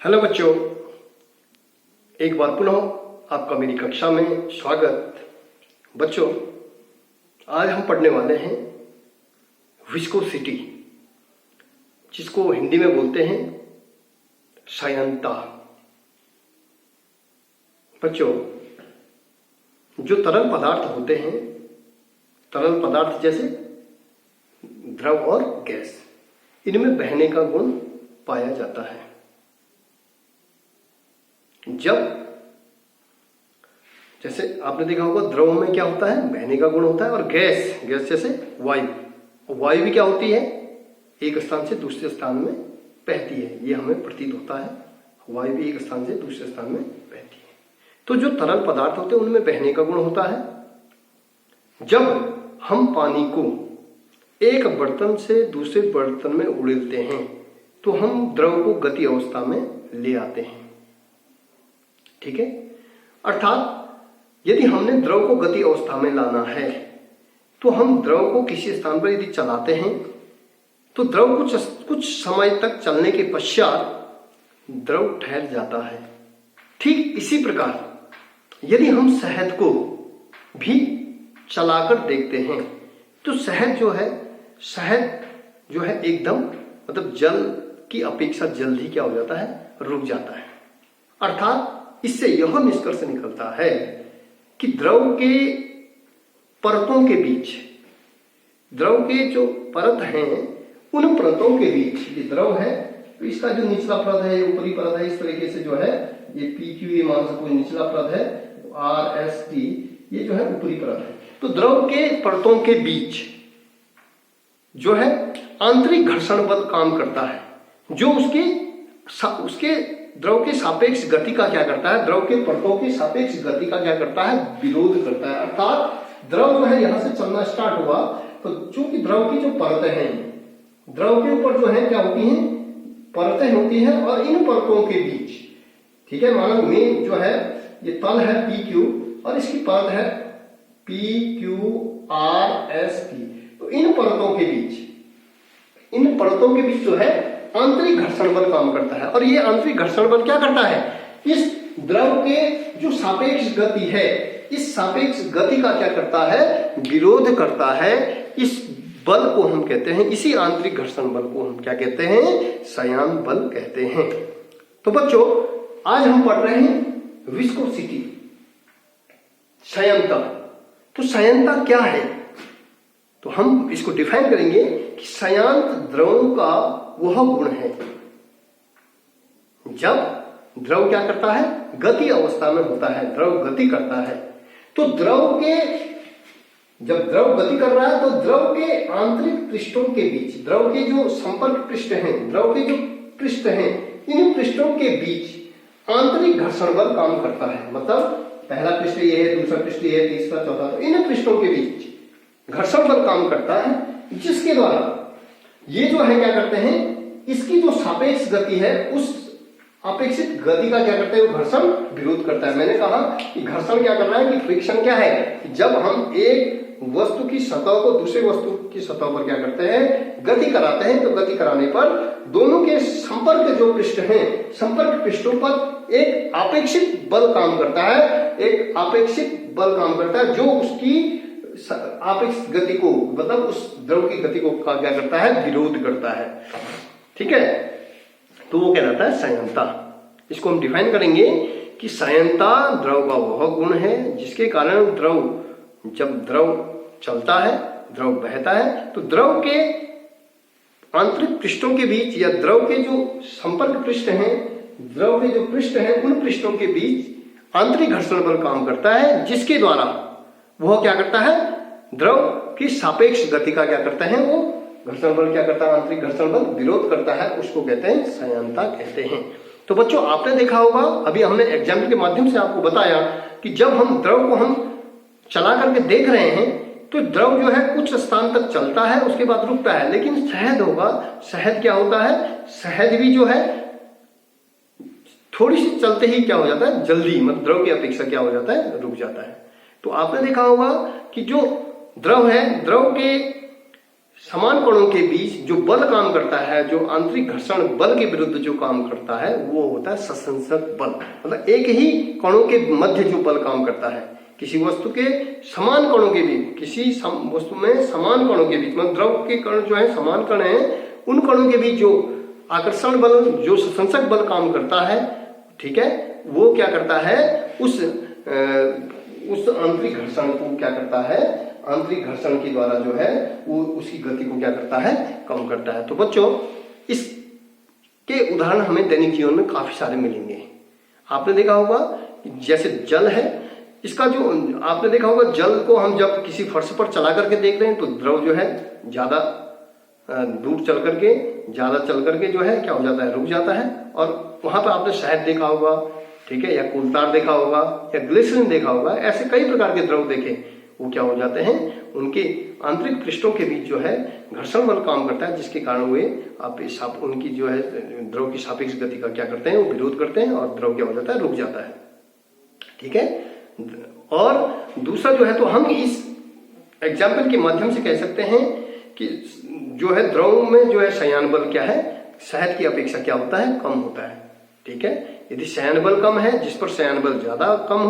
Hello बच्चों, एक बार पुनः आपका मेरी कक्षा में स्वागत। बच्चों, आज हम पढ़ने वाले हैं विस्कोसिटी, जिसको हिंदी में बोलते हैं संयंता। बच्चों, जो तरल पदार्थ होते हैं, तरल पदार्थ जैसे द्रव और गैस, इनमें बहने का गुण पाया जाता है। जब जैसे आपने देखा होगा, द्रव में क्या होता है, बहने का गुण होता है, और गैस जैसे वायु भी क्या होती है, एक स्थान से दूसरे स्थान में बहती है। ये हमें प्रतीत होता है, वायु भी एक स्थान से दूसरे स्थान में बहती है। तो जो तरल पदार्थ होते हैं उनमें बहने का गुण होता है। जब हम पानी को एक बर्तन से दूसरे बर्तन में उड़ेलते हैं तो हम द्रव को गति अवस्था में ले आते हैं। ठीक है, अर्थात यदि हमने द्रव को गति अवस्था में लाना है तो हम द्रव को किसी स्थान पर यदि चलाते हैं तो द्रव कुछ समय तक चलने के पश्चात द्रव ठहर जाता है। ठीक इसी प्रकार यदि हम शहद को भी चलाकर देखते हैं तो शहद जो है एकदम मतलब जल की अपेक्षा जल्द ही क्या हो जाता है, रुक जाता है। अर्थात इससे यह निष्कर्ष निकलता है कि द्रव के परतों के बीच, द्रव के जो परत हैं उन परतों के बीच ये द्रव है, तो इसका जो निचला परत है, ये ऊपरी परत है, इस तरीके से जो है ये PQ, ये मान सको निचला परत है, RST ये जो है ऊपरी परत है। तो द्रव के परतों के बीच जो है आंतरिक घर्षण बल काम करता है, जो उसके द्रव के सापेक्ष गति का क्या करता है, द्रव के परतों के सापेक्ष गति का क्या करता है, विरोध करता है। अर्थात द्रव जो है यहां से चलना स्टार्ट हुआ तो चूंकि द्रव की जो परतें हैं, द्रव के ऊपर जो है क्या होती हैं, परतें होती हैं, और इन परतों के बीच, ठीक है, मानो मेन जो है ये तल है PQ और इसकी परत है PQRST। तो इन परतों के बीच जो है आंतरिक घर्षण बल काम करता है, और ये आंतरिक घर्षण बल क्या करता है, इस द्रव के जो सापेक्ष गति है, इस सापेक्ष गति का क्या करता है, विरोध करता है। इस बल को हम कहते हैं, इसी आंतरिक घर्षण बल को हम क्या कहते हैं, संयान बल कहते हैं। तो बच्चों, आज हम पढ़ रहे हैं विस्कोसिटी, संयंता। तो संयंता क्या है, तो हम इसको डिफाइन करेंगे कि संयांत द्रवों का वह गुण है जब द्रव क्या करता है, गति अवस्था में होता है, द्रव गति करता है। तो जब द्रव गति कर रहा है तो द्रव के आंतरिक पृष्ठों के बीच, द्रव के जो संपर्क पृष्ठ हैं, द्रव के जो पृष्ठ हैं, इन पृष्ठों के बीच आंतरिक घर्षण बल काम करता है। मतलब पहला पृष्ठ ये है, दूसरा पृष्ठ ये है, तीसरा चौथा, तो इन पृष्ठों के बीच घर्षण बल काम करता है, जिसके द्वारा ये जो है क्या करते हैं, इसकी जो सापेक्ष गति है उस अपेक्षित गति का क्या करते हैं, घर्षण विरोध करता है। मैंने कहा कि घर्षण क्या कर रहा है, कि फ्रिक्शन क्या है, कि जब हम एक वस्तु की सतह को दूसरी वस्तु की सतह पर क्या करते हैं, गति कराते हैं, तो गति कराने पर दोनों के संपर्क जो पृष्ठ हैं, संपर्क पृष्ठों पर एक अपेक्षित बल काम करता है, एक अपेक्षित बल काम करता है, जो उसकी आपेक्ष गति को, मतलब उस द्रव की गति को क्या करता है, विरोध करता है। ठीक है, तो वो कहलाता है संयंता। इसको हम डिफाइन करेंगे कि संयंता द्रव का वह गुण है जिसके कारण जब द्रव चलता है, द्रव बहता है, तो द्रव के आंतरिक पृष्ठों के बीच या द्रव के जो संपर्क पृष्ठ हैं, द्रव के जो पृष्ठ हैं, उन पृष्ठों के बीच आंतरिक घर्षण बल काम करता है, जिसके द्वारा वह क्या करता है, द्रव की सापेक्ष गति का क्या करता है, वो घर्षण बल क्या करता है, आंतरिक घर्षण बल विरोध करता है, उसको कहते हैं संयंता कहते हैं। तो बच्चों, आपने देखा होगा, अभी हमने एग्जाम्पल के माध्यम से आपको बताया कि जब हम द्रव को हम चला करके देख रहे हैं तो द्रव जो है कुछ स्थान तक चलता है, उसके बाद रुकता है। लेकिन शहद क्या होता है, शहद भी जो है थोड़ी सी चलते ही क्या हो जाता है, जल्दी, मतलब द्रव की अपेक्षा क्या हो जाता है, रुक जाता है। तो आपने देखा होगा कि जो द्रव है, द्रव के समान कणों के बीच जो बल काम करता है, जो आंतरिक घर्षण बल के विरुद्ध जो काम करता है, वो होता है सशंसक बल। मतलब एक ही कणों के मध्य जो बल काम करता है, किसी वस्तु के समान कणों के बीच, किसी वस्तु में समान कणों के बीच, मतलब द्रव के कण जो है समान कण है, उन कणों के बीच जो आकर्षण बल, जो सशंसक बल काम करता है, ठीक है, वो क्या करता है, उस आंतरिक घर्षण को क्या करता है, आंतरिक घर्षण के द्वारा जो है वो उसकी गति को क्या करता है, कम करता है। तो बच्चों, इसके उदाहरण हमें दैनिक जीवन में काफी सारे मिलेंगे। आपने देखा होगा जैसे जल है, इसका जो आपने देखा होगा, जल को हम जब किसी फर्श पर चला करके देख रहे हैं तो द्रव जो है ज्यादा दूर चल करके, ज्यादा चल करके जो है क्या हो जाता है, रुक जाता है। और वहां पर आपने शहद देखा होगा, ठीक है, या कोलतार देखा होगा, या ग्लिसरीन देखा होगा, ऐसे कई प्रकार के द्रव देखे, वो क्या हो जाते हैं, उनके आंतरिक पृष्ठों के बीच जो है घर्षण बल काम करता है, जिसके कारण वे उनकी जो है द्रव की सापेक्ष गति का क्या करते हैं, वो विरोध करते हैं और द्रव क्या हो जाता है, रुक जाता है। ठीक है। और दूसरा जो है, तो हम इस एग्जाम्पल के माध्यम से कह सकते हैं कि जो है द्रव में जो है शयन बल क्या है, शहद की अपेक्षा क्या होता है, कम होता है। ठीक है। यदि शयन बल कम है, जिस पर शयन बल ज्यादा कम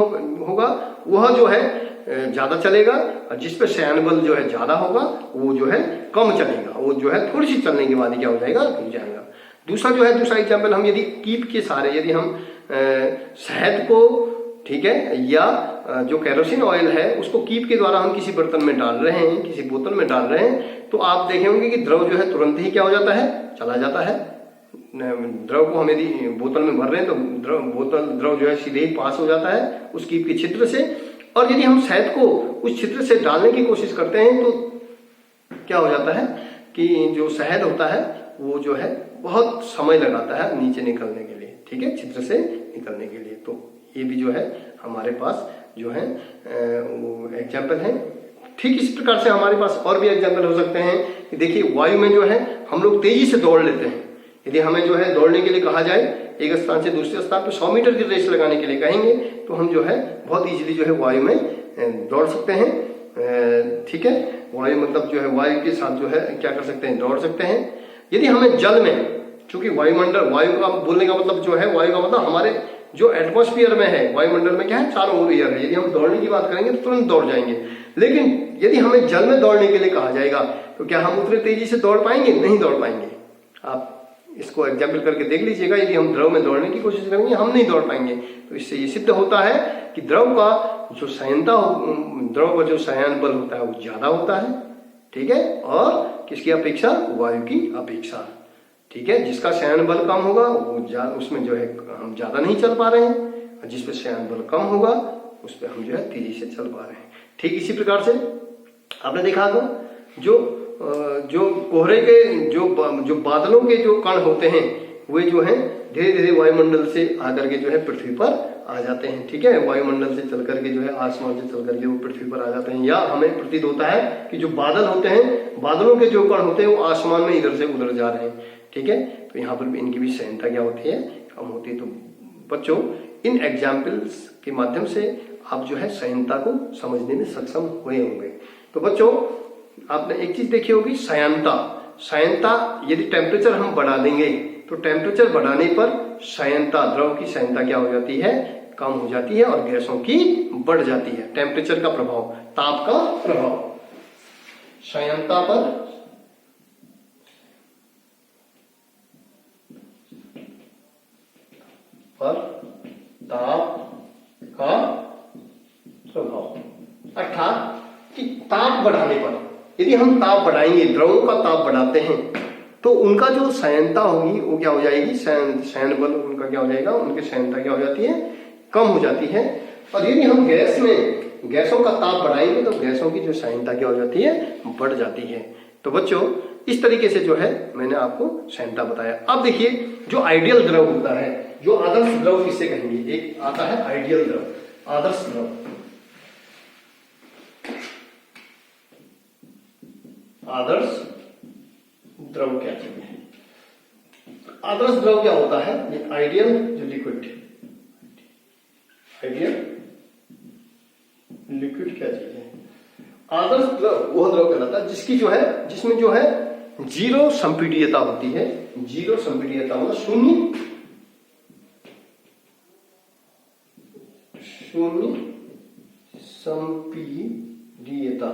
होगा वह जो है ज्यादा चलेगा, और जिस पर शयन बल जो है ज्यादा होगा वो जो है कम चलेगा, वो जो है थोड़ी सी चलने के बाद क्या हो जाएगा, रुक जाएगा। दूसरा जो है, दूसरा एग्जाम्पल, हम यदि कीप के सहारे यदि हम शहद को, ठीक है, या जो केरोसिन ऑयल है उसको कीप के द्वारा हम किसी बर्तन में डाल रहे हैं, किसी बोतल में डाल रहे हैं, तो आप देखेंगे कि द्रव जो है तुरंत ही क्या हो जाता है, चला जाता है। द्रव को हम यदि बोतल में भर रहे हैं तो द्रव जो है सीधे ही पास हो जाता है उस कीप के छिद्र से। और यदि हम शहद को उस छिद्र से डालने की कोशिश करते हैं तो क्या हो जाता है कि जो शहद होता है वो जो है बहुत समय लगाता है नीचे निकलने के लिए, ठीक है, छिद्र से निकलने के लिए। तो ये भी जो है हमारे पास जो है वो एग्जाम्पल है। ठीक इस प्रकार से हमारे पास और भी एग्जाम्पल हो सकते हैं कि देखिए वायु में जो है हम लोग तेजी से दौड़ लेते हैं। यदि हमें जो है दौड़ने के लिए कहा जाए, एक स्थान से दूसरे स्थान पर 100 मीटर की रेस लगाने के लिए कहेंगे, तो हम जो है बहुत इजीली जो है वायु में दौड़ सकते हैं। ठीक है, वायु मतलब जो है वायु के साथ जो है क्या कर सकते हैं, दौड़ सकते हैं। यदि हमें जल में, चूंकि वायुमंडल, वायु का बोलने का मतलब जो है, वायु का मतलब हमारे जो एटमॉस्फेयर में है, वायुमंडल में क्या है, चारों ओर एयर है। यदि हम दौड़ने की बात करेंगे तो तुरंत दौड़ जाएंगे। लेकिन यदि हमें जल में दौड़ने के लिए कहा जाएगा तो क्या हम उतने तेजी से दौड़ पाएंगे? नहीं दौड़ पाएंगे। आप इसको एग्जाम्पल करके देख लीजिएगा, यदि हम द्रव में दौड़ने की कोशिश करेंगे हम नहीं दौड़ पाएंगे। तो इससे ये सिद्ध होता है कि द्रव का जो द्रव का जो शयन बल होता है वो ज्यादा होता है, ठीक है, और किसकी अपेक्षा, वायु की अपेक्षा। ठीक है, जिसका शयन बल कम होगा वो उसमें जो है हम ज्यादा नहीं चल पा रहे हैं, और जिस पर शयन बल कम होगा उस पर हम जो है तेजी से चल पा रहे हैं। ठीक इसी प्रकार से आपने देखा होगा जो कोहरे के जो बादलों के जो कण होते हैं वे जो है धीरे धीरे वायुमंडल से आकर के जो है पृथ्वी पर आ जाते हैं। ठीक है, वायुमंडल से चल करके जो है आसमान से चल करके वो पृथ्वी पर आ जाते हैं। या हमें प्रतीत होता है कि जो बादल होते हैं, बादलों के जो कण होते हैं वो आसमान में इधर से उधर जा रहे हैं। ठीक है, तो यहाँ पर भी इनकी भी शयनता क्या होती है, कम होती है। तो बच्चों, इन एग्जाम्पल्स के माध्यम से आप जो है शयनता को समझने में सक्षम हुए होंगे। तो बच्चों, आपने एक चीज देखी होगी, शयनता यदि टेम्परेचर हम बढ़ा देंगे तो टेम्परेचर बढ़ाने पर शयनता, द्रव की शयनता क्या हो जाती है, कम हो जाती है, और गैसों की बढ़ जाती है। टेम्परेचर का प्रभाव, ताप का प्रभाव शयनता पर ताप का प्रभाव, अर्थात कि ताप बढ़ाने पर, यदि हम ताप बढ़ाएंगे, द्रवों का ताप बढ़ाते हैं, तो उनका जो शयनता होगी वो क्या हो जाएगी, शयन बल उनका क्या हो जाएगा, उनकी शयनता क्या हो जाती है, कम हो जाती है। और यदि हम गैसों का ताप बढ़ाएंगे तो गैसों की जो शयनता क्या हो जाती है, बढ़ जाती है। तो बच्चों, इस तरीके से जो है मैंने आपको शयनता बताया। अब देखिए, जो आइडियल द्रव होता है, जो आदर्श द्रव किसे कहेंगे, एक आता है आइडियल द्रव, आदर्श द्रव। आदर्श द्रव क्या चीज है? आदर्श द्रव क्या होता है, ये आइडियल जो लिक्विड क्या चीज है, आदर्श द्रव वह द्रव कहलाता है जिसकी जो है, जिसमें जो है जीरो संपीड्यता होती है। जीरो संपीड्यता मतलब शून्य संपीड्यता,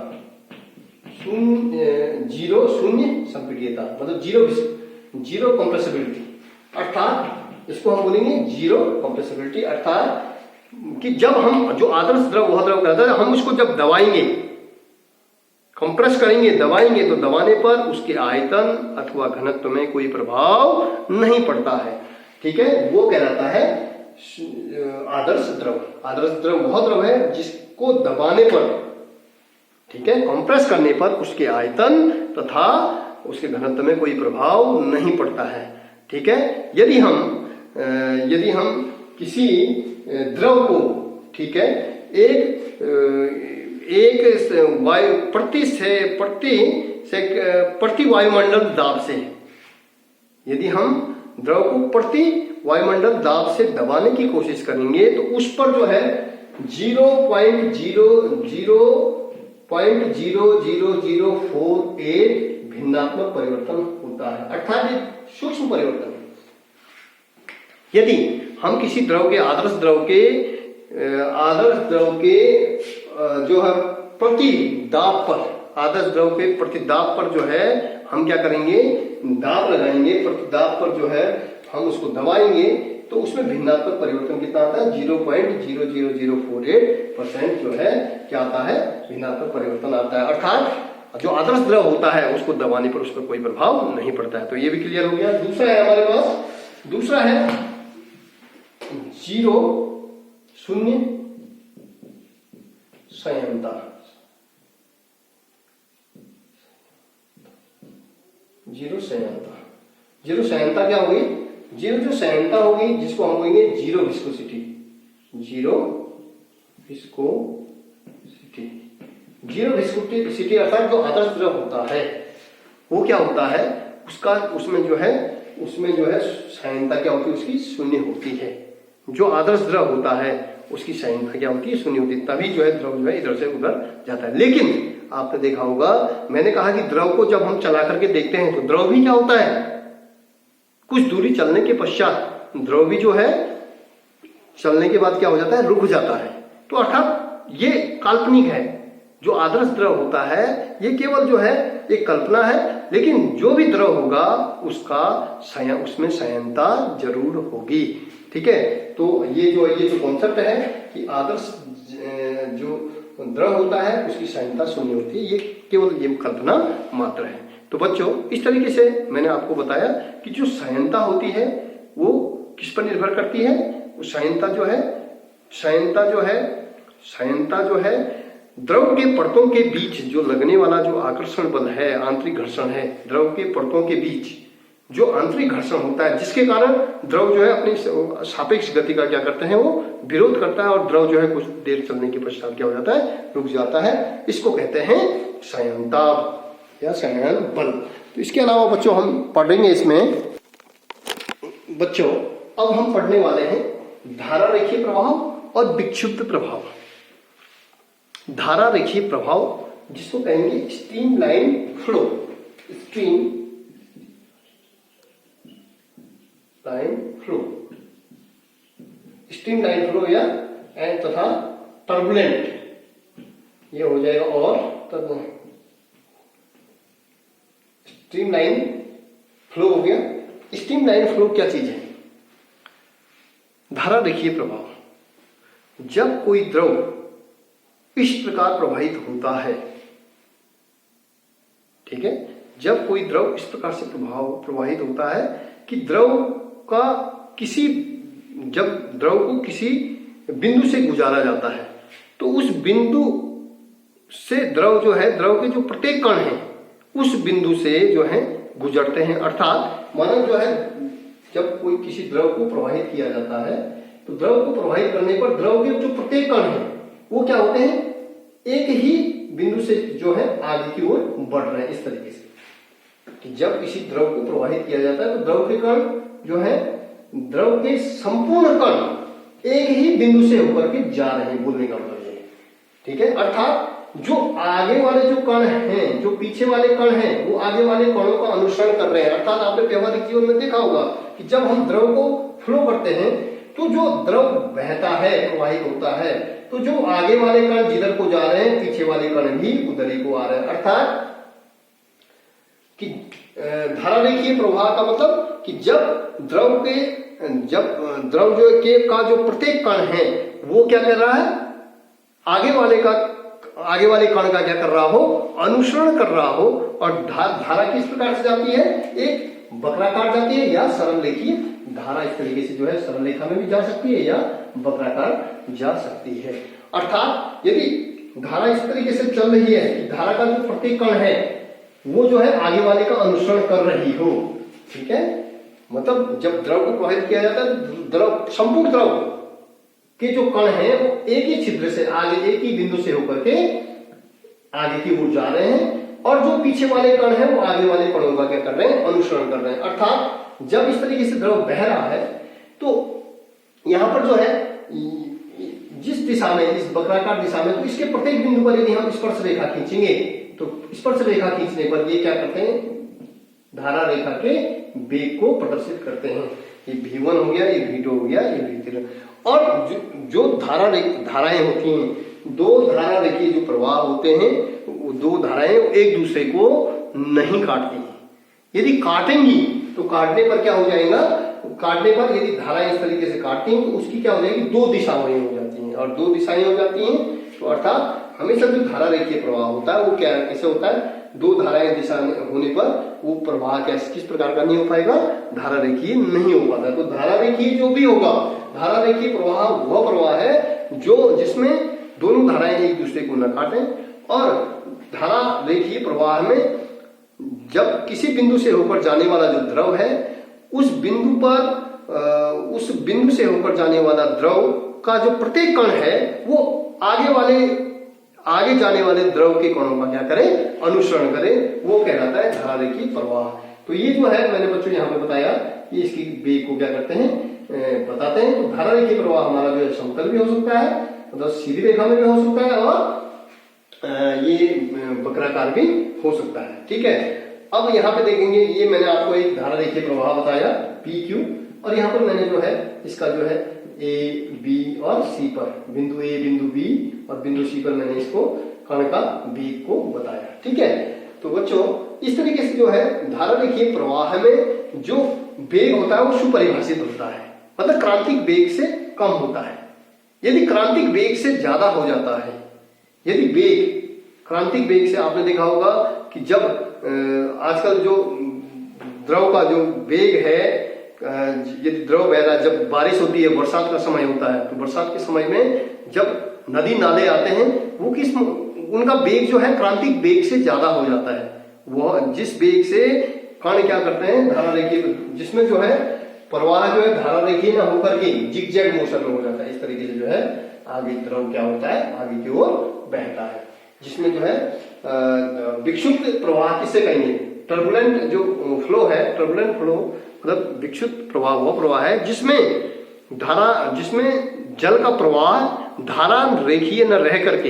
जीरो शून्य संपीड्यता मतलब जीरो कंप्रेसिबिलिटी, अर्थात इसको हम बोलेंगे जीरो कंप्रेसिबिलिटी, अर्थात कि जब हम जो आदर्श द्रव वह द्रव कहता है, हम उसको जब दबाएंगे, कंप्रेस करेंगे, दबाएंगे, तो दबाने पर उसके आयतन अथवा घनत्व में कोई प्रभाव नहीं पड़ता है। ठीक है, वो कहलाता है आदर्श द्रव। आदर्श द्रव वह द्रव है जिसको दबाने पर, ठीक है, कंप्रेस करने पर उसके आयतन तथा उसके घनत्व में कोई प्रभाव नहीं पड़ता है। ठीक है, यदि हम किसी द्रव को, ठीक है, एक वायु प्रति वायुमंडल दाब से, यदि हम द्रव को प्रति वायुमंडल दाब से दबाने की कोशिश करेंगे तो उस पर जो है 0.000048 भिन्नात्मक परिवर्तन होता है, अर्थात एक सूक्ष्म परिवर्तन। यदि हम किसी द्रव के आदर्श द्रव के जो है प्रति दाब पर, आदर्श द्रव के प्रति दाब पर जो है हम क्या करेंगे, दाब लगाएंगे, प्रति दाब पर जो है हम उसको दबाएंगे, तो उसमें भिन्नात्मक परिवर्तन कितना आता है, 0.00048% जो है क्या आता है, भिन्नात्मक परिवर्तन आता है। अर्थात जो आदर्श द्रव होता है उसको दबाने पर उस पर कोई प्रभाव नहीं पड़ता है। तो ये भी क्लियर हो गया। दूसरा है हमारे पास, दूसरा है शून्य संयमता। जीरो संयमता क्या होगी, जीरो जो संयमता होगी जिसको हम कहेंगे जीरो विस्कोसिटी। जीरो विस्कोसिटी अर्थात जो आदर्श द्रव होता है वो क्या होता है, उसमें जो है संयमता क्या होती है, उसकी शून्य होती है। जो आदर्श द्रव होता है उसकी संयमता क्या होती है, शून्य होती है, तभी जो है द्रव जो है इधर से उधर जाता है। लेकिन आपने देखा होगा, मैंने कहा कि द्रव को जब हम चला करके देखते हैं तो द्रव भी क्या होता है, कुछ दूरी चलने के पश्चात द्रव भी जो है चलने के बाद क्या हो जाता है, रुक जाता है। तो अर्थात ये काल्पनिक है। जो आदर्श द्रव होता है ये केवल जो है एक कल्पना है, लेकिन जो भी द्रव होगा उसमें संयमता जरूर होगी। ठीक है, तो ये जो कॉन्सेप्ट है कि आदर्श जो द्रव होता है उसकी संयमता शून्य होती है, ये केवल ये कल्पना मात्र है। तो बच्चों, इस तरीके से मैंने आपको बताया कि जो संयमता होती है वो किस पर निर्भर करती है। वो संयमता जो है द्रव के परतों के बीच जो लगने वाला जो आकर्षण बल है, आंतरिक घर्षण है, द्रव के परतों के बीच जो आंतरिक घर्षण होता है, जिसके कारण द्रव जो है अपनी सापेक्ष गति का क्या करते हैं, वो विरोध करता है और द्रव जो है कुछ देर चलने के पश्चात क्या हो जाता है, रुक जाता है। इसको कहते हैं संयमता या संयमन बल। तो इसके अलावा बच्चों हम पढ़ेंगे इसमें, बच्चों अब हम पढ़ने वाले हैं धारा रेखीय प्रभाव और विक्षुब्ध प्रभाव। धारा रेखीय प्रभाव जिसको कहेंगे स्ट्रीमलाइन फ्लो, स्ट्रीमलाइन फ्लो या तथा टर्बुलेंट, ये हो जाएगा। और स्ट्रीमलाइन फ्लो हो गया। स्ट्रीमलाइन फ्लो क्या चीज है, धारा रेखीय प्रभाव। जब कोई द्रव इस प्रकार प्रवाहित होता है, ठीक है, जब कोई द्रव इस प्रकार से प्रवाहित होता है कि जब द्रव को किसी बिंदु से गुजारा जाता है, तो उस बिंदु से द्रव के जो प्रत्येक कण है उस बिंदु से जो है गुजरते हैं। अर्थात माना जो है जब कोई किसी द्रव को प्रवाहित किया जाता है तो द्रव को प्रवाहित करने पर द्रव के जो प्रत्येक कण है वो क्या होते हैं, एक ही बिंदु से जो है आगे की ओर बढ़ रहे हैं। इस तरीके से कि जब किसी द्रव को प्रवाहित किया जाता है तो द्रव के कण जो है, द्रव के संपूर्ण कण एक ही बिंदु से होकर के जा रहे हैं, बोलने का मतलब ये, ठीक है। अर्थात जो आगे वाले जो कण हैं, जो पीछे वाले कण हैं, वो आगे वाले कणों का अनुसरण कर रहे हैं। अर्थात आपने व्यवहारिक जीवन में देखा होगा कि जब हम द्रव को फ्लो करते हैं तो जो द्रव बहता है, प्रवाहित होता है, तो जो आगे वाले कण जिधर को जा रहे हैं, पीछे वाले कण भी उधर ही को आ रहे हैं। अर्थात कि धारा रेखीय प्रवाह का मतलब कि जब द्रव जो के का जो प्रत्येक कण है वो क्या कर रहा है, आगे वाले कण का क्या कर रहा हो, अनुसरण कर रहा हो। और धारा किस प्रकार से जाती है, एक वक्राकार जाती है या सरल रेखीय धारा इस तरीके से जो है सरल रेखा में भी जा सकती है या वक्राकार जा सकती है। अर्थात यदि धारा इस तरीके से चल रही है कि धारा का जो प्रत्येक कण है वो जो है आगे वाले का अनुसरण कर रही हो, ठीक है। मतलब जब द्रव को प्रवाहित किया जाता है, द्रव, संपूर्ण द्रव के जो कण हैं वो एक ही छिद्र से आगे, एक ही बिंदु से होकर के आगे की ओर जा रहे हैं, और जो पीछे वाले कण हैं वो आगे वाले कणों का क्या कर रहे हैं, अनुसरण कर रहे हैं। अर्थात जब इस तरीके से द्रव बह रहा है तो यहां पर जो है जिस दिशा में, इस वक्राकार दिशा में, तो इसके प्रत्येक बिंदु पर यदि हम स्पर्श रेखा खींचेंगे तो स्पर्श रेखा खींचने पर ये क्या करते हैं, धारा रेखा के वेग को प्रदर्शित करते हैं। ये V1 हो गया, ये V2 हो गया, ये V3। और जो धाराएं होती हैं, दो धारा रेखीय जो प्रवाह होते हैं, वो दो धाराएं एक दूसरे को नहीं काटती हैं। यदि काटेंगी तो काटने पर क्या हो जाएगा, काटने पर यदि धाराएं इस तरीके से काटती हैं तो उसकी क्या हो जाएगी, दो दिशाएं हो जाती हैं। और दो दिशाएं हो जाती हैं तो अर्थात हमेशा जो धारा रेखीय प्रवाह होता है वो क्या कैसे होता है, दो धाराएं दिशा होने पर वो प्रवाह कैसे, किस प्रकार का नहीं हो पाएगा, धारा रेखीय नहीं हो पाता। तो धारा रेखीय जो भी होगा, धारा रेखीय प्रवाह वह प्रवाह है जो जिसमें दोनों धाराएं एक दूसरे को न काटें। और धारा रेखीय प्रवाह में जब किसी बिंदु से होकर जाने वाला जो द्रव है, उस बिंदु पर उस बिंदु से होकर जाने वाला द्रव का जो प्रत्येक कण है वो आगे जाने वाले द्रव के कणों का क्या करें, अनुसरण करें, वो कहलाता है धारा रेखीय प्रवाह। तो ये जो है मैंने बच्चों यहाँ पे बताया कि इसकी वेग को क्या करते हैं, बताते हैं। तो धारा रेखीय प्रवाह हमारा जो है समतल भी हो सकता है, मतलब सीधी रेखा में भी हो सकता है, और ये वक्राकार भी हो सकता है, ठीक है। अब यहाँ पे देखेंगे, ये मैंने आपको एक धारा रेखीय प्रवाह बताया PQ, और यहाँ पर मैंने जो है इसका जो है A, B और C पर, बिंदु A, बिंदु B और बिंदु C पर मैंने इसको कण का वेग को बताया, ठीक है। तो बच्चों इस तरीके से जो है धारा रेखीय प्रवाह में जो वेग होता है वो सुपरिभाषित होता है, मतलब क्रांतिक वेग से कम होता है। यदि क्रांतिक वेग से ज्यादा हो जाता है, यदि वेग क्रांतिक वेग से, आपने देखा होगा कि जब आजकल जो द्रव का जो वेग है, यदि द्रव बह रहा है, जब बारिश होती है, बरसात का समय होता है, तो बरसात के समय में जब नदी नाले आते हैं वो उनका वेग जो है क्रांतिक वेग से ज्यादा हो जाता है। वह जिस वेग से कण क्या करते हैं, धारा रेखीय, जिसमें जो है प्रवाह जो है धारा रेखीय ना होकर के जिगजैग मोशन में हो जाता है। इस तरीके से जो है आगे द्रव क्या होता है, आगे की ओर बहता है, जिसमें जो है विक्षुब्ध प्रवाह किसे कहेंगे, टर्बुलेंट जो फ्लो है, टर्बुलेंट फ्लो मतलब विक्षुब्ध प्रवाह वह प्रवाह है जिसमें जल का प्रवाह धारा रेखीय न रह करके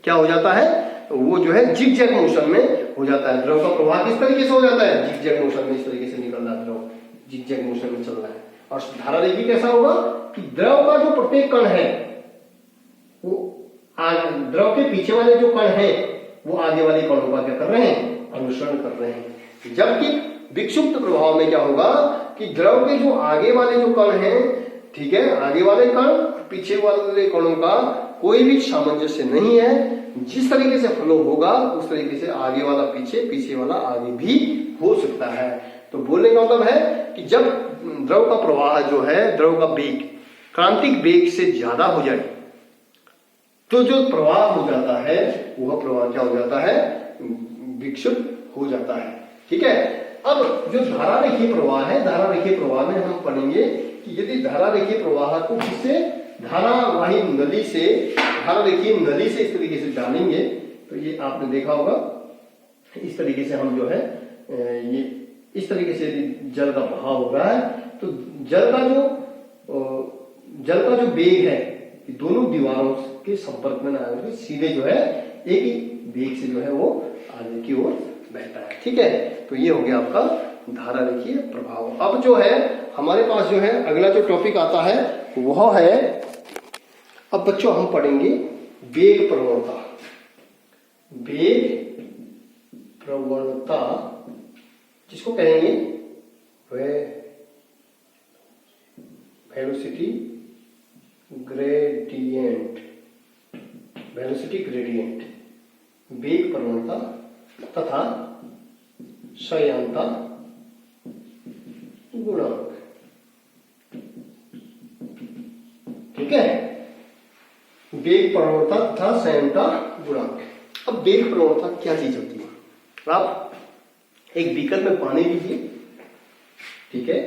क्या हो जाता है, वो जो है जिगजैग मोशन में हो जाता है। द्रव का प्रवाह किस तरीके से हो जाता है, जिगजैग मोशन में, इस तरीके से निकल रहा है द्रव, जिगजैग मोशन में चल रहा है। और धारा रेखीय कैसा होगा कि द्रव का जो प्रत्येक कण है वो द्रव के पीछे वाले जो कण हैं वो आगे वाले कणों का क्या कर रहे हैं, अनुसरण कर रहे हैं। जबकि विक्षुब्ध प्रभाव में क्या होगा कि द्रव के जो आगे वाले जो कण हैं, ठीक है, आगे वाले कण पीछे वाले कणों का कोई भी सामंजस्य नहीं है। जिस तरीके से फ्लो होगा उस तरीके से आगे वाला पीछे, पीछे वाला आगे भी हो सकता है। तो बोलने का मतलब है कि जब द्रव का प्रवाह जो है, द्रव का वेग क्रांतिक वेग से ज्यादा हो जाए तो जो प्रवाह हो जाता है वह प्रवाह क्या हो जाता है, विक्षुब्ध हो जाता है, ठीक है। अब जो धारा रेखीय प्रवाह है, धारा रेखीय प्रवाह में हम पढ़ेंगे कि यदि धारा रेखीय प्रवाह को किससे, धारावाही नली से, धारा रेखीय नली से इस तरीके से डालेंगे तो ये आपने देखा होगा, इस तरीके से हम जो है ये इस तरीके से यदि जल का बहाव हो रहा है तो जल का जो वेग है दोनों दीवारों के संपर्क में ना आकर सीधे जो है एक ही वेग से जो है वो आगे की ओर बहता है। ठीक है, तो ये हो गया आपका धारा रेखीय प्रभाव। अब जो है हमारे पास जो है अगला जो टॉपिक आता है वह है, अब बच्चों हम पढ़ेंगे वेग प्रवणता। वेग प्रवणता जिसको कहेंगे वेलोसिटी ग्रेडियंट, वेलोसिटी ग्रेडियंट, वेग प्रवणता तथा संयानता गुणांक। ठीक है, वेग प्रवणता तथा संयानता गुणांक। अब वेग प्रवणता क्या चीज होती है? आप एक बीकर में पानी लीजिए, ठीक है,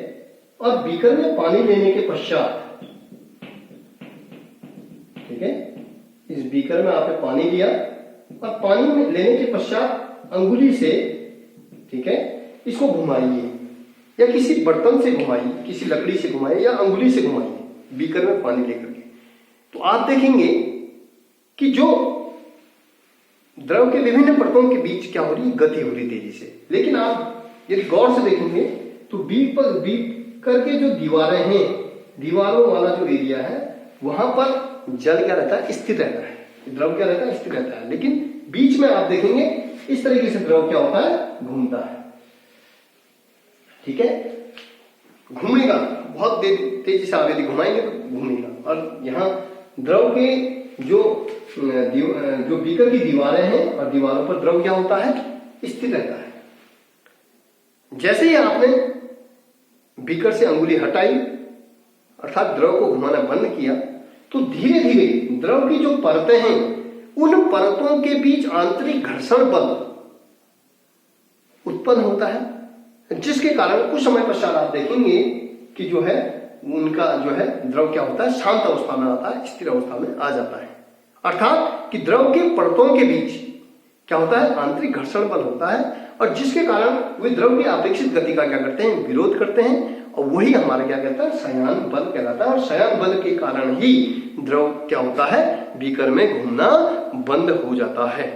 और बीकर में पानी लेने के पश्चात, ठीक है, इस बीकर में आपने पानी लिया और पानी में लेने के पश्चात अंगुली से, ठीक है, इसको घुमाइए या किसी बर्तन से घुमाइए, किसी लकड़ी से घुमाइए या अंगुली से घुमाइए बीकर में पानी लेकर के, तो आप देखेंगे कि जो द्रव के विभिन्न परतों के बीच क्या हो रही है, गति हो रही तेजी से। लेकिन आप यदि गौर से देखेंगे तो बीकर के जो दीवारें हैं, दीवारों वाला जो एरिया है वहां पर जल क्या रहता है, स्थिर रहता है, द्रव क्या रहता है, स्थिर रहता है। लेकिन बीच में आप देखेंगे इस तरीके से द्रव क्या होता है, घूमता है। ठीक है, घूमेगा, बहुत तेजी से आप यदि घुमाएंगे तो घूमेगा। और यहाँ द्रव के जो बीकर की दीवारें हैं और दीवारों पर द्रव क्या होता है, स्थिर रहता है। जैसे ही आपने बीकर से अंगुली हटाई अर्थात द्रव को घुमाना बंद किया, तो धीरे धीरे द्रव की जो परतें हैं उन परतों के बीच आंतरिक घर्षण बल उत्पन्न होता है, जिसके कारण कुछ समय पश्चात आप देखेंगे कि जो है उनका जो है द्रव क्या होता है, शांत अवस्था में आता है, स्थिर अवस्था में आ जाता है। अर्थात कि द्रव के परतों के बीच क्या होता है, आंतरिक घर्षण बल होता है, और जिसके कारण वे द्रव की अपेक्षित गति का क्या करते हैं, विरोध करते हैं, और वही हमारा क्या कहता है, संयान बल कहलाता है। और संयान बल के कारण ही द्रव क्या होता है, बीकर में घूमना बंद हो जाता है।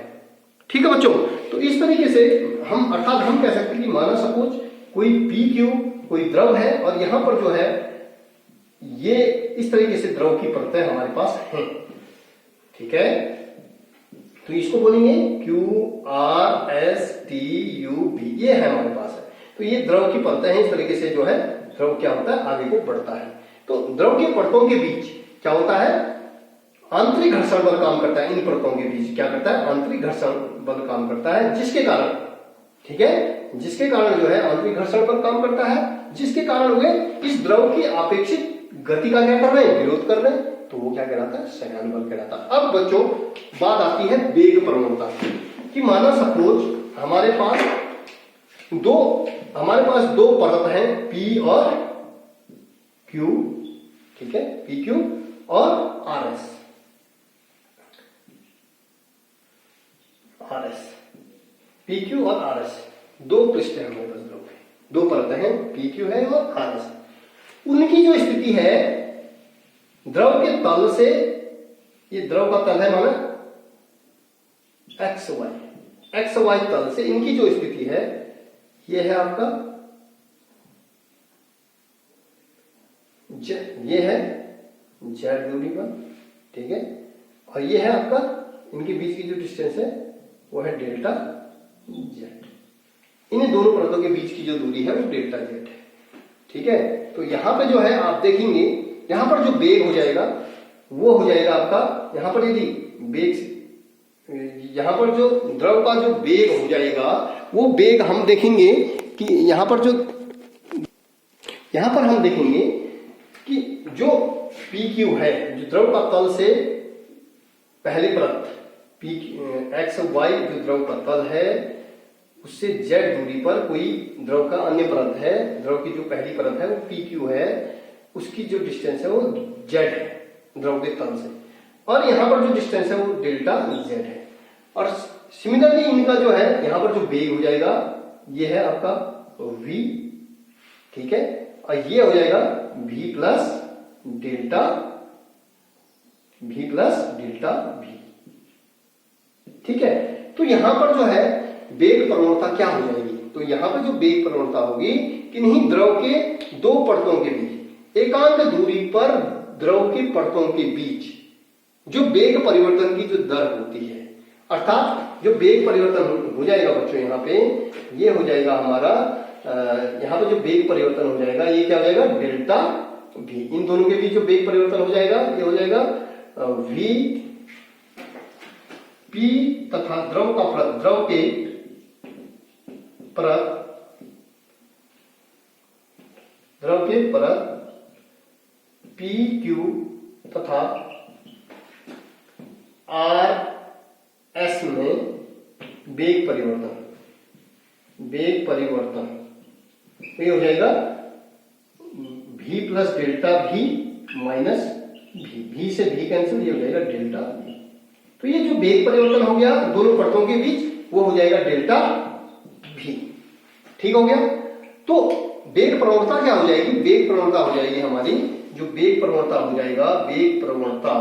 ठीक है बच्चों, तो इस तरीके से हम अर्थात हम कह सकते हैं कि माना सपोज कोई PQ कोई द्रव है और यहां पर जो है ये इस तरीके से द्रव की परतें हमारे पास हैं। ठीक है, तो इसको बोलेंगे QRSTUV, ये है हमारे पास है। तो ये द्रव की परतें हैं, इस तरीके से जो है द्रव क्या होता है, आगे को बढ़ता है। तो द्रव के परतों के बीच क्या होता है, आंतरिक घर्षण बल काम करता है। इन परतों के बीच क्या करता है, आंतरिक घर्षण बल काम करता है, जिसके कारण, ठीक है, जिसके कारण जो है आंतरिक घर्षण बल काम करता है, जिसके कारण वे इस द्रव की अपेक्षित गति का क्या कर रहे हैं, विरोध कर रहे हैं, तो वो क्या कहलाता है, संयान बल कहलाता है। अब बच्चों बात आती है वेग प्रवणता की। माना सपोज हमारे पास दो परत हैं, P और Q, ठीक है, PQ और RS, PQ और RS, दो पृष्ठ है हमारे पास द्रव के, दो परतें हैं, PQ है और RS। उनकी जो स्थिति है द्रव के तल से, ये द्रव का तल है माना XY तल से, इनकी जो स्थिति है ये है आपका ये है Z दूरी पर, ठीक है, और ये है आपका इनके बीच की जो डिस्टेंस है वो है डेल्टा Z। इन दोनों परतों के बीच की जो दूरी है वो डेल्टा Z है। ठीक है, तो यहां पे जो है आप देखेंगे यहां पर जो वेग हो जाएगा वो हो जाएगा आपका, यहां पर यदि वेग, यहां पर जो द्रव का जो वेग हो जाएगा वो वेग हम देखेंगे कि यहां पर हम देखेंगे कि जो PQ है, जो द्रव का तल से पहली परत XY जो द्रव का तल है उससे Z दूरी पर कोई द्रव का अन्य परत है, द्रव की जो पहली परत है वो PQ है, उसकी जो डिस्टेंस है वो Z है द्रव के तल से, और यहां पर जो डिस्टेंस है वो डेल्टा Z है। और सिमिलरली इनका जो है यहां पर जो वेग हो जाएगा ये है आपका V, ठीक है, और ये हो जाएगा V प्लस डेल्टा V। ठीक है। तो यहां पर जो है वेग प्रवणता क्या हो जाएगी, तो यहां पर जो वेग प्रवणता होगी किन्हीं द्रव के दो परतों के बीच एकांक दूरी पर द्रव की परतों के बीच जो वेग परिवर्तन की जो दर होती है, अर्थात जो वेग परिवर्तन हो जाएगा बच्चों यहाँ पे, ये हो जाएगा हमारा यहाँ पे जो वेग परिवर्तन हो जाएगा ये क्या हो जाएगा, डेल्टा वी। इन दोनों के बीच जो वेग परिवर्तन हो जाएगा ये हो जाएगा वी पी तथा द्रव का परत, द्रव के परत पी क्यू तथा आर एस में वेग परिवर्तन ये हो जाएगा v plus delta v minus v, v से v कैंसिल, ये हो जाएगा डेल्टा v। तो ये जो वेग परिवर्तन हो गया दोनों परतों के बीच वो हो जाएगा डेल्टा v। ठीक हो गया। तो वेग प्रवणता क्या हो जाएगी, वेग प्रवणता हो जाएगी हमारी, जो वेग प्रवणता हो जाएगा, वेग प्रवणता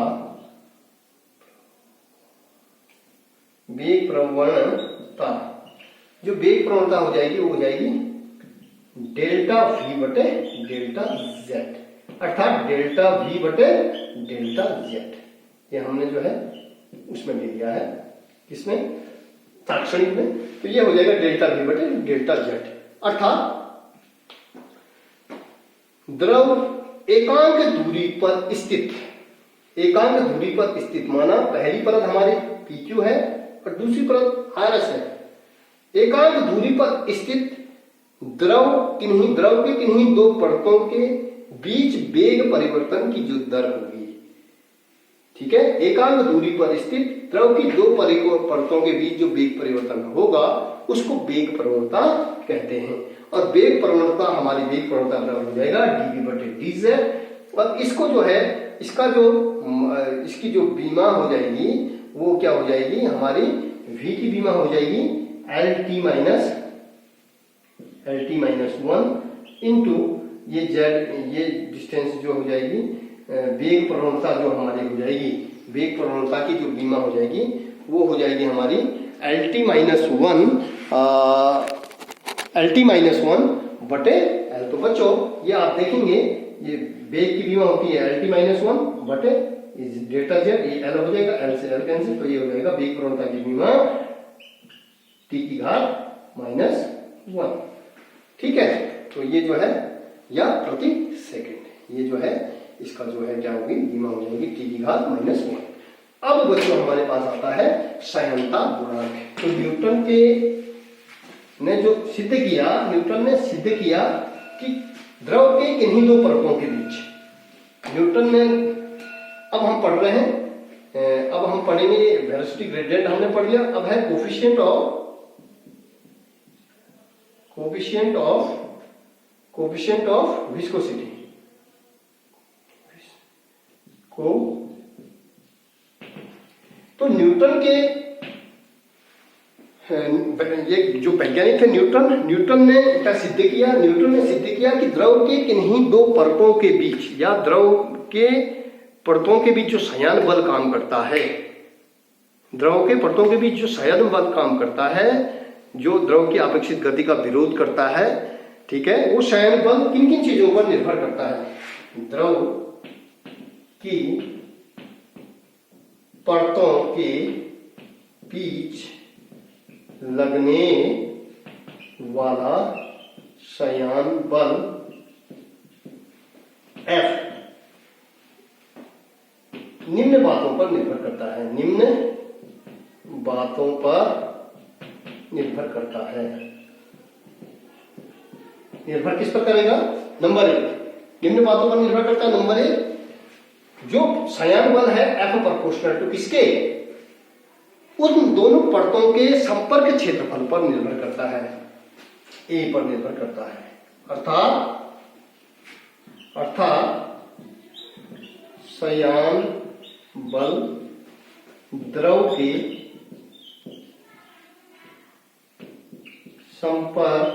जो वेग प्रवणता हो जाएगी वो हो जाएगी डेल्टा v बटे डेल्टा z, अर्थात डेल्टा v बटे डेल्टा z। ये हमने जो है उसमें ले लिया है, किसमें, ताक्षणिक में। तो ये हो जाएगा डेल्टा v बटे डेल्टा z, अर्थात द्रव एकांक दूरी पर स्थित, माना पहली परत हमारी PQ है और दूसरी परत RS है। एकांक दूरी पर स्थित द्रव के किन्हीं दो परतों के बीच वेग परिवर्तन की जो दर होगी, ठीक है, एकांक दूरी पर स्थित द्रव की दो परतों के बीच जो वेग परिवर्तन होगा उसको वेग प्रवणता कहते हैं। और वेग प्रवणता हमारी वेग प्रवणता बराबर हो जाएगा dv बटे dz। और इसको जो है इसकी जो बीमा हो जाएगी वो क्या हो जाएगी, हमारी v की बीमा हो जाएगी lt माइनस 1 इंटू ये z, ये डिस्टेंस जो हो जाएगी, वेग प्रवणता जो हमारी हो जाएगी, वेग प्रवणता की जो बीमा हो जाएगी वो हो जाएगी हमारी lt माइनस 1 बटे l। तो बच्चों ये आप देखेंगे ये वेग की बीमा होती है lt माइनस 1 बटे डेल्टा z, ये l हो जाएगा, l से l कैंसिल, तो ये हो जाएगा वेग प्रवणता की बीमा t की घात माइनस 1। ठीक है। तो ये जो है या प्रति सेकंड, ये जो है इसका जो है क्या होगी, बीमा हो जाएगी t की घात माइनस 1। अब बच्चों हमारे पास आता है सहायता गुणांक। तो न्यूटन ने सिद्ध किया कि द्रव के किन्हीं दो परतों के बीच, न्यूटन ने, अब हम पढ़ रहे हैं, अब हम पढ़ेंगे वेलोसिटी ग्रेडियंट हमने पढ़ लिया, अब है कोफिशिएंट ऑफ विस्कोसिटी। तो न्यूटन के ये जो वैज्ञानिक थे न्यूटन ने क्या सिद्ध किया, न्यूटन ने सिद्ध किया कि द्रव के किन्हीं दो परतों के बीच या द्रव के परतों के बीच जो संयन बल काम करता है, द्रव के परतों के बीच जो संयन बल काम करता है, जो द्रव की अपेक्षित गति का विरोध करता है, ठीक है, वो संयन बल किन किन चीजों पर निर्भर करता है, द्रव की परतों के बीच लगने वाला संयन बल F निम्न बातों पर निर्भर करता है, निर्भर किस पर करेगा, नंबर 1 निम्न बातों पर निर्भर करता है। नंबर 1 जो संयन बल है F प्रोपोर्शनल टू किसके, उन दोनों परतों के संपर्क क्षेत्रफल पर निर्भर करता है, A पर निर्भर करता है। अर्थात संयन बल द्रव के संपर्क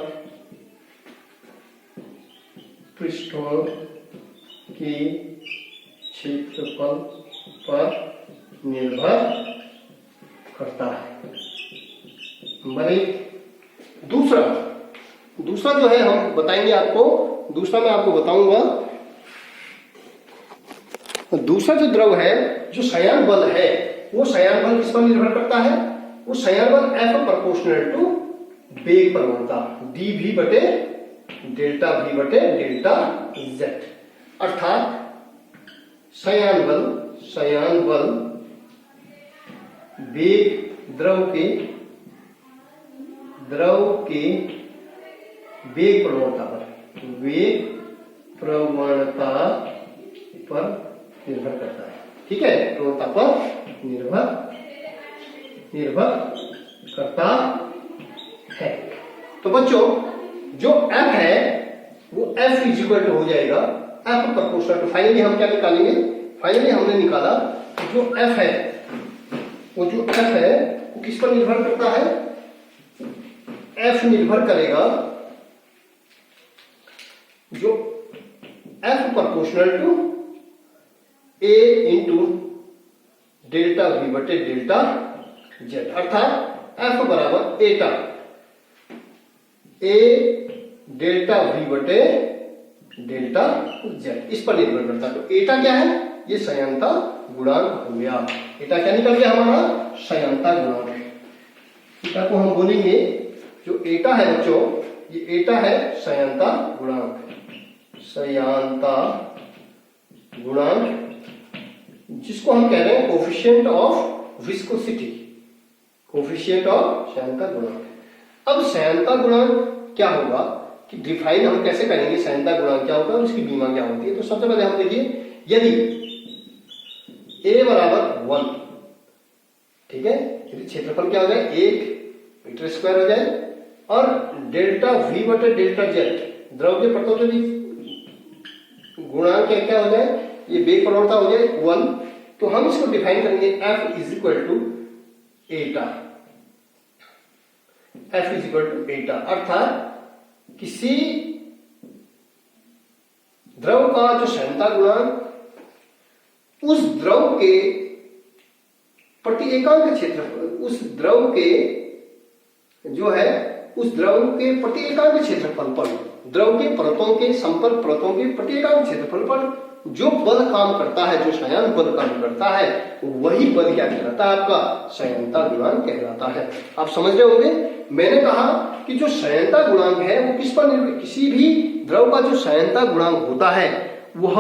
पृष्ठों के क्षेत्रफल पर निर्भर करता है। नंबर 1। दूसरा जो है हम बताएंगे आपको, दूसरा मैं आपको बताऊंगा। दूसरा जो द्रव है, जो संयान बल है, वो संयान बल किस पर निर्भर करता है? वो संयान बल F प्रोपोर्शनल टू वेग प्रवणता dv बटे डेल्टा v बटे डेल्टा z। अर्थात संयान बल वेग द्रव के वेग प्रवणता पर निर्भर करता है। ठीक है, प्रवणता पर निर्भर करता है। तो बच्चों, जो F है वो F इज इक्वल टू हो जाएगा F प्रोपोर्शनल टू, फाइनली हम क्या निकालेंगे? फाइनली हमने निकाला जो F है, वो जो F है वो किस पर निर्भर करता है? F निर्भर करेगा जो F proportional to A into delta V बटे डेल्टा Z। अर्थात F बराबर एटा A डेल्टा V बटे डेल्टा Z, इस पर निर्भर करता है। तो एटा क्या है? ये संयानता गुणांक हो गया। एटा क्या निकल गया हमारा? संयानता गुणांक। एटा को हम बोलेंगे, जो एटा है बच्चों, ये एटा है संयानता गुणांक, जिसको हम कह रहे हैं coefficient of viscosity, coefficient of संयानता गुणांक। अब संयानता गुणांक क्या होगा कि डिफाइन हम कैसे करेंगे? संयानता गुणांक क्या होगा और उसकी बीमा क्या होती है? तो सबसे पहले हम देखिए, यदि a बराबर 1, ठीक है, यदि क्षेत्रफल क्या हो जाए? 1 मीटर स्क्वायर हो जाए, और डेल्टा V बटे डेल्टा Z द्रव के परतों के बीच गुणांक क्या हो जाए? ये वेग प्रवणता हो जाए 1। तो हम इसको डिफाइन करेंगे F is equal to Etah, F is equal to एटा। अर्थात किसी द्रव का जो संयानता गुणांक उस द्रव के प्रति एकांक क्षेत्रफल, उस द्रव के जो है उस द्रव के प्रति एकांक क्षेत्रफल पर, द्रव के परतों के संपर्क परतों के प्रति एकांक क्षेत्रफल पर जो बल काम करता है, जो संयान बल काम करता है, वही बल क्या कहलाता है? आपका संयानता गुणांक कहलाता है। आप समझ रहे होंगे, मैंने कहा कि जो संयानता गुणांक है वो किस पर निर्भर? किसी भी द्रव का जो संयानता गुणांक होता है वह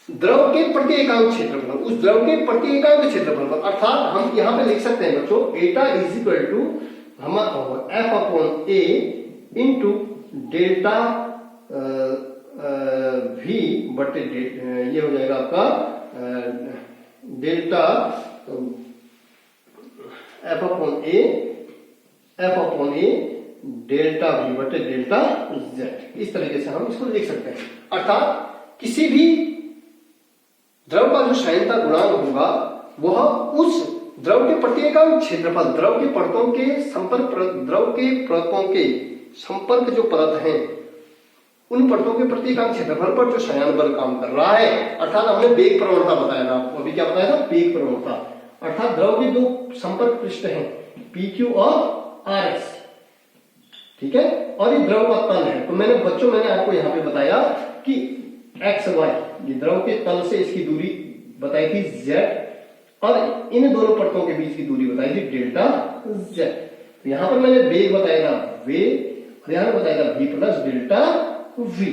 द्रव के प्रति एकांक क्षेत्रफल, उस द्रव के प्रति एकांक क्षेत्रफल पर। अर्थात हम यहां पे लिख सकते हैं बच्चों, एटा इज इक्वल टू हमारा F upon A into delta V बटे ये हो जाएगा आपका delta F upon A delta V बटे डेल्टा Z। इस तरीके से हम इसको लिख सकते हैं। अर्थात किसी भी द्रव का जो संयानता गुणांक होगा वह उस द्रव के प्रति एकांक क्षेत्रफल, द्रव के परतों के संपर्क, द्रव के परतों के संपर्क जो परत हैं, उन परतों के प्रति एकांक क्षेत्रफल पर जो संयान बल काम कर रहा है। अर्थात हमने वेग प्रवणता बताया था आपको, अभी क्या बताया था? वेग प्रवणता। अर्थात द्रव के दो संपर्क पृष्ठ हैं, PQ और RS, ठीक है, और ये द्रव का तल है। तो मैंने आपको यहाँ पे बताया कि XY, ये द्रव के तल से इसकी दूरी बताई थी Z, और इन दोनों परतों के बीच की दूरी बताई थी डेल्टा Z। तो यहां पर मैंने वेग बताया था वेग, और यहां बताया था V प्लस डेल्टा V।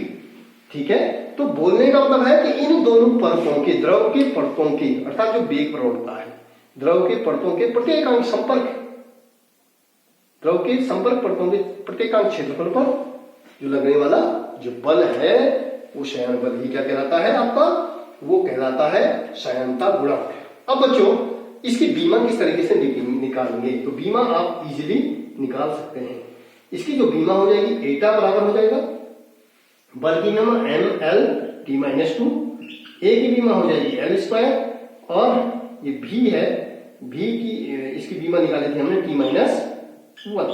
ठीक है, तो बोलने का मतलब है कि इन दोनों परतों के, द्रव के परतों की, अर्थात जो वेग प्रवणता है, द्रव के परतों के प्रति एकांक संपर्क, द्रव के संपर्क परतों के प्रति एकांक क्षेत्रफल पर जो लगने वाला जो बल है वो संयान बल ही क्या कहलाता है आपका? वो कहलाता है संयानता गुणांक। अब बच्चों, इसकी बीमा किस तरीके से निकालेंगे? तो बीमा आप इजीली निकाल सकते हैं। इसकी जो बीमा हो जाएगी, एटा बराबर हो जाएगा बल की बीमा mL/t-2, ए की बीमा हो जाएगी L², और ये V है, V की इसकी बीमा निकाली थी हमने t-1,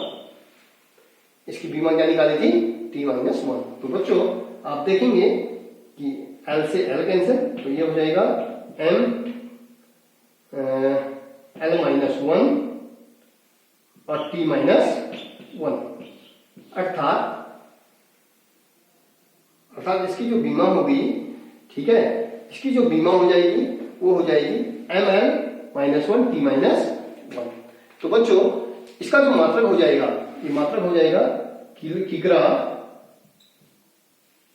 इसकी बीमा क्या निकाली थी? t-1। तो बच्चों आप देखेंगे कि L से L कैंसिल, तो ये हो जाएगा m L- t माइनस 1, अर्थात इसकी जो बीमा होगी, ठीक है, इसकी जो बीमा हो जाएगी वो हो जाएगी ml माइनस 1 t माइनस 1। तो बच्चों इसका जो मात्रक हो जाएगा, ये मात्रक हो जाएगा किग्रा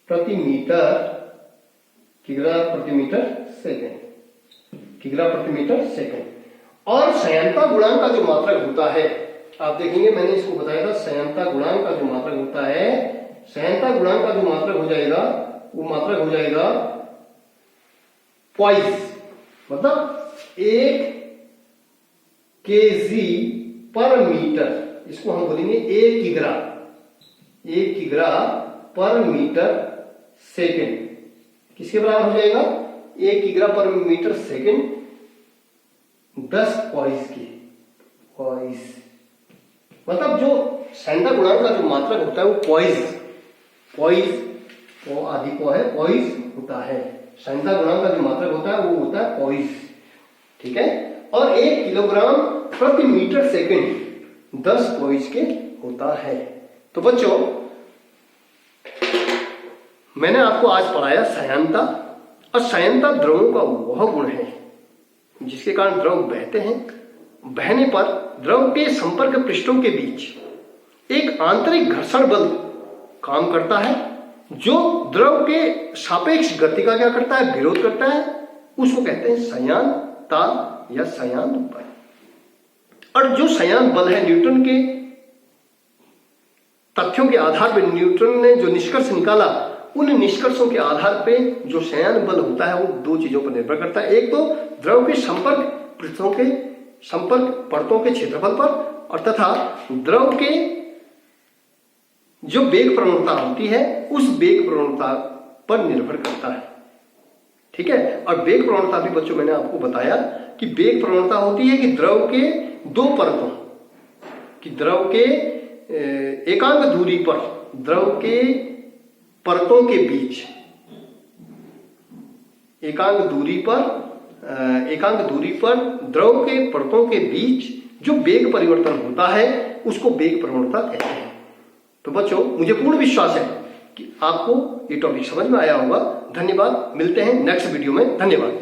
प्रति मीटर सेकेंड। और संयंता गुणांक का जो मात्रक होता है, आप देखेंगे मैंने इसको बताया था, संयंता गुणांक का जो मात्रक होता है, संयंता गुणांक का जो मात्रक हो जाएगा वो मात्रक हो जाएगा पॉइस, मतलब 1 kg पर मीटर। इसको हम बोलेंगे 1 किग्रा पर मीटर सेकेंड। किसके बराबर हो जाएगा? 1 किग्रा पर मीटर सेकेंड 10 पॉइस की। पॉइस मतलब जो संयंता गुणांक का जो मात्रक होता है वो पॉइस वो आदि को है, पॉइस होता है। संयंता गुणांक का जो मात्रक होता है वो होता है पॉइस, ठीक है। और 1 किलोग्राम प्रति मीटर सेकेंड 10 पॉइस के होता है। तो बच्चों मैंने आपको आज पढ़ाया संयंता, और संयंता द्रवों का वह गुण है जिसके कारण द्रव बहते हैं। बहने पर द्रव के संपर्क पृष्ठों के बीच एक आंतरिक घर्षण बल काम करता है जो द्रव के सापेक्ष गति का क्या करता है? विरोध करता है। उसको कहते हैं संयंता या संयान बल। और जो संयान बल है, न्यूटन के तथ्यों के आधार पर न्यूटन ने जो निष्कर्ष निकाला, उन निष्कर्षों के आधार पे जो संयान बल होता है वो 2 चीजों पर निर्भर करता है। एक तो द्रव के संपर्क परतों के क्षेत्रफल पर, और तथा द्रव के जो वेग प्रवणता होती है उस वेग प्रवणता पर निर्भर करता है, ठीक है। और वेग प्रवणता भी बच्चों मैंने आपको बताया कि वेग प्रवणता होती है कि द्रव के 2 परतों कि द्रव के एकांक दूरी पर, द्रव के परतों के बीच एकांक दूरी पर द्रव के परतों के बीच जो वेग परिवर्तन होता है उसको वेग प्रवणता कहते हैं। तो बच्चों मुझे पूर्ण विश्वास है कि आपको ये टॉपिक समझ में आया होगा। धन्यवाद, मिलते हैं नेक्स्ट वीडियो में। धन्यवाद।